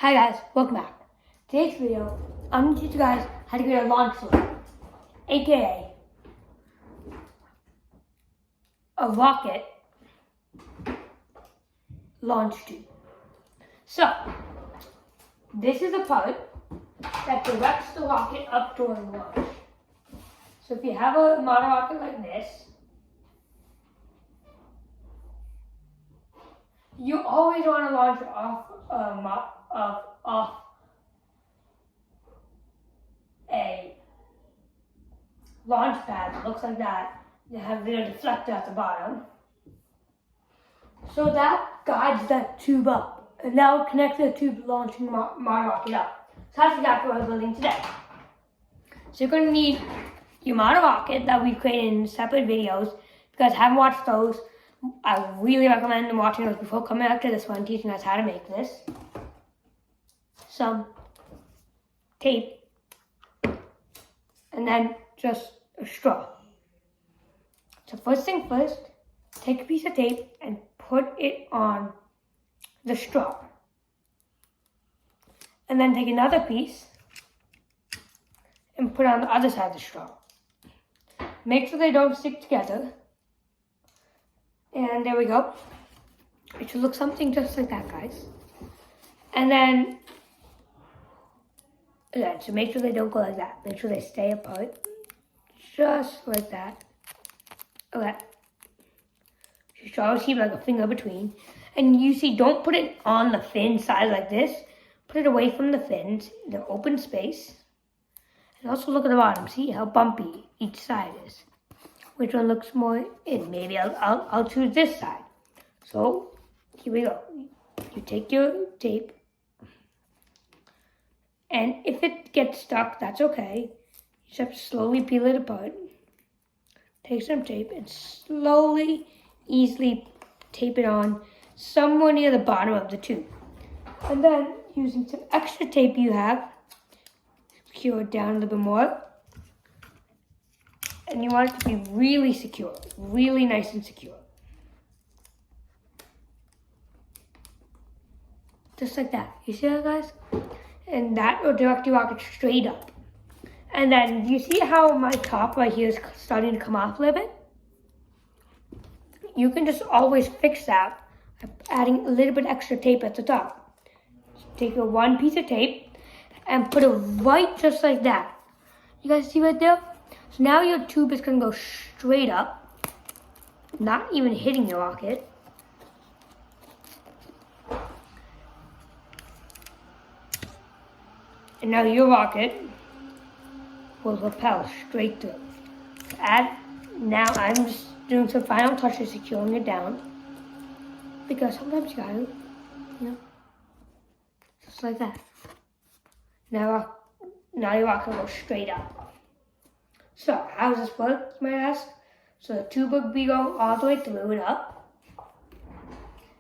Hi guys, welcome back. Today's video, I'm going to teach you guys how to create a launch slug, aka a rocket launch tube. So, this is a part that directs the rocket up during launch. So if you have a model rocket like this, you always want to launch off a launch pad that looks like that. You have a deflector at the bottom. So that guides that tube up. And that will connect the tube launching my rocket up. So that's exactly what we're building today. So you're going to need your model rocket that we created in separate videos. If you guys haven't watched those, I really recommend watching those before coming back to this one, teaching us how to make this. Some tape, and then just a straw. So first thing first, take a piece of tape and put it on the straw. And then take another piece and put it on the other side of the straw. Make sure they don't stick together. And there we go. It should look something just like that, guys. And then, again, so make sure they don't go like that. Make sure they stay apart. Just like that. Okay. You should always keep like a finger between. And you see, don't put it on the fin side like this. Put it away from the fins, in the open space. And also look at the bottom. See how bumpy each side is. Which one looks more in? Maybe I'll choose this side. So here we go. You take your tape, and if it gets stuck, that's okay. You just have to slowly peel it apart. Take some tape and slowly, easily tape it on somewhere near the bottom of the tube. And then using some extra tape you have, secure it down a little bit more. And you want it to be really secure, really nice and secure. Just like that. You see that, guys? And that will direct your rocket straight up. And then you see how my top right here is starting to come off a little bit? You can just always fix that by adding a little bit extra tape at the top. So take your one piece of tape and put it right just like that. You guys see right there? So now your tube is going to go straight up, not even hitting your rocket. And now your rocket will propel straight through. Now I'm just doing some final touches, securing it down. Because sometimes you gotta, just like that. Now your rocket will go straight up. So, how does this work, you might ask? So the tube will be going all the way through and up.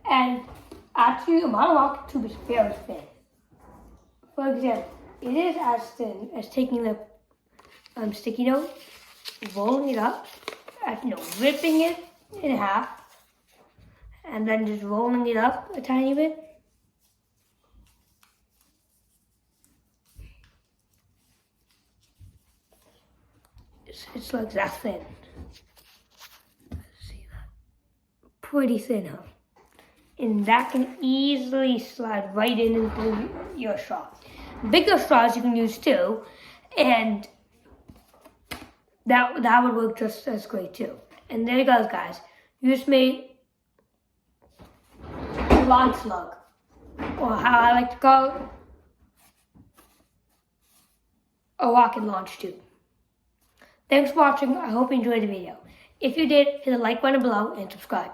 And actually, a model rocket tube is very thin. For example, it is as thin as taking the sticky note, rolling it up, ripping it in half, and then just rolling it up a tiny bit. It's like that thin. See that? Pretty thin, huh? And that can easily slide right into your straw. Bigger straws you can use too, and that would work just as great too. And there you go, guys. You just made a launch slug, or how I like to call it, a rocket launch tube. Thanks for watching. I hope you enjoyed the video. If you did, hit the like button below and subscribe.